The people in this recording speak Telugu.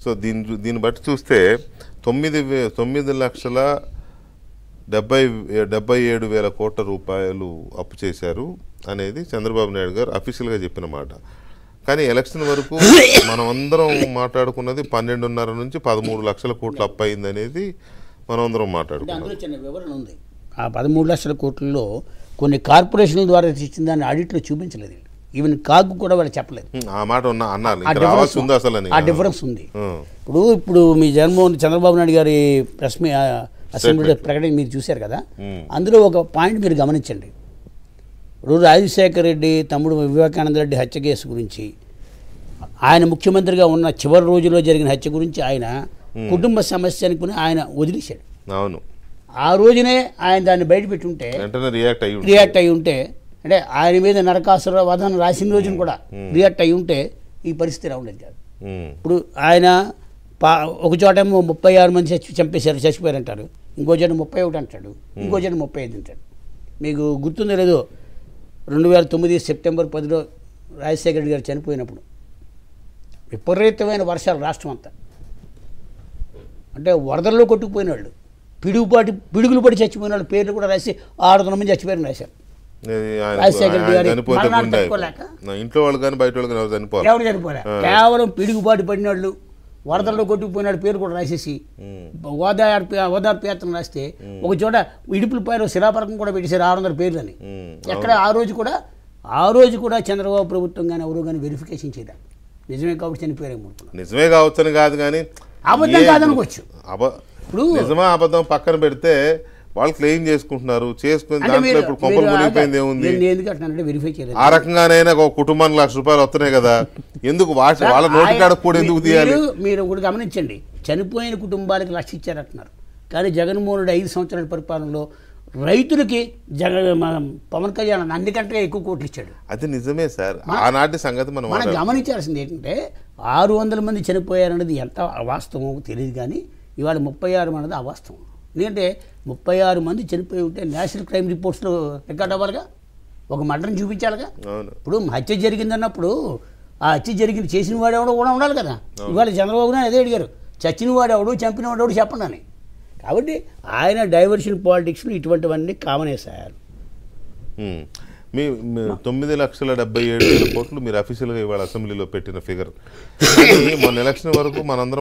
సో దీన్ని బట్టి చూస్తే 9,77,00,000 కోట్ల రూపాయలు అప్పు చేశారు అనేది చంద్రబాబు నాయుడు గారు అఫీషియల్గా చెప్పిన మాట. కానీ ఎలక్షన్ వరకు మనం అందరం మాట్లాడుకున్నది 12.5 నుంచి 13 లక్షల కోట్ల అప్పు అయింది అనేది మనం అందరం మాట్లాడుకున్నాం. వివరణ ఉంది. ఆ 13 లక్షల కోట్లలో కొన్ని కార్పొరేషన్ల ద్వారా ఇచ్చిన దాన్ని ఆడిట్లో చూపించలేదు. ఈవెన్ కాగు కూడా వాళ్ళు చెప్పలేదు. ఆ మాట అన్నారు. ఆ డిఫరెన్స్ ఉంది. ఇప్పుడు మీ జగన్మోహన్ చంద్రబాబు నాయుడు గారి ప్రెస్ అసెంబ్లీ ప్రకటన మీరు చూశారు కదా, అందులో ఒక పాయింట్ మీరు గమనించండి. ఇప్పుడు రాజశేఖర రెడ్డి తమ్ముడు వివేకానంద రెడ్డి హత్య కేసు గురించి, ఆయన ముఖ్యమంత్రిగా ఉన్న చివరి రోజుల్లో జరిగిన హత్య గురించి ఆయన కుటుంబ సమస్య అనుకుని ఆయన వదిలేశాడు. అవును, ఆ రోజునే ఆయన దాన్ని బయటపెట్టి ఉంటే రియాక్ట్ అయి ఉంటే, అంటే ఆయన మీద నరకాసుర వధన రాసిన రోజున కూడా రియాక్ట్ అయి ఉంటే ఈ పరిస్థితి ఉండేది కాదు. ఇప్పుడు ఆయన ఒక చోటేమో 36 మంది చచ్చిపోయారు అంటారు, ఇంకో చోట 31 అంటాడు, ఇంకో చోట 35 అంటాడు. మీకు గుర్తుందో లేదో 2009 సెప్టెంబర్ 10 రాజశేఖర రెడ్డి గారు చనిపోయినప్పుడు విపరీతమైన వర్షాలు రాష్ట్రం అంతా, అంటే వరదల్లో కొట్టుకుపోయిన వాళ్ళు, పిడుగులు పడి చచ్చిపోయిన వాళ్ళు పేర్లు కూడా రాసి 600 మంది చచ్చిపోయారని రాశారు. రాజశేఖర రెడ్డి గారు ఇంట్లో వాళ్ళు కానీ బయట వాళ్ళు ఎవరు చనిపోలే, కేవలం పిడుగుపాటు పడిన వాళ్ళు, వరదల్లో కొట్టుకుపోయినాడు పేరు కూడా రాసేసి ఓదార్పు యాత్ర రాస్తే ఒక చోట ఇడుపుల పైన శిలాపరకం కూడా పెట్టేశారు 600 పేర్లని. ఎక్కడ ఆ రోజు కూడా చంద్రబాబు ప్రభుత్వం కానీ ఎవరు కానీ వెరిఫికేషన్ చేయలేదు. నిజమే కాబట్టి చనిపోయారు. నిజమే కావచ్చని కాదు కానీ అబద్ధం కాదనుకోవచ్చు. ఇప్పుడు నిజమా అబద్ధం పక్కన పెడితే వాళ్ళు క్లెయిమ్ చేసుకుంటున్నారు, చేసుకుని దాంట్లో ఇప్పుడు కొంపలు మునిగిపోయింది ఏముంది. వెరిఫై చేయలేదు. ఆ రకంగానైనా ఒక కుటుంబానికి ₹1,00,000 వస్తున్నాయి కదా, ఎందుకు వాళ్ళ నోటి కాడ కూడా ఎందుకు తీయాలి? మీరు ఒకటి గమనించండి, చనిపోయిన కుటుంబాలకు 1,00,000 ఇచ్చారంటున్నారు, కానీ జగన్మోహన్ రెడ్డి 5 సంవత్సరాల పరిపాలనలో రైతులకి పవన్ కళ్యాణ్ అన్నికంటే ఎక్కువ కోట్లు ఇచ్చాడు. అది నిజమే సార్, ఆనాటి సంగతి మనం గమనించాల్సింది ఏంటంటే 600 మంది చనిపోయారన్నది ఎంత వాస్తవం తెలియదు, కానీ ఇవాళ 36 అన్నది అవాస్తవం. ఎందుకంటే 36 మంది చనిపోయి ఉంటే నేషనల్ క్రైమ్ రిపోర్ట్స్లో రికార్డ్ అవ్వాలిగా, ఒక మర్డర్ని చూపించాలిగా. ఇప్పుడు హత్య జరిగిందన్నప్పుడు ఆ హత్య చేసిన వాడెవడో కూడా ఉండాలి కదా. ఇవాళ చంద్రబాబు నాయుడు అదే అడిగారు, చచ్చిన వాడెవడు చంపిన వాడెవడు చెప్పండి అని. కాబట్టి ఆయన డైవర్షన్ పాలిటిక్స్లో ఇటువంటివన్నీ కామనే సార్. మీ 9,77,00,000 కోట్లు మీరు అఫీషియల్గా ఇవాళ అసెంబ్లీలో పెట్టిన ఫిగర్ మొన్న ఎలక్షన్ వరకు మనందరం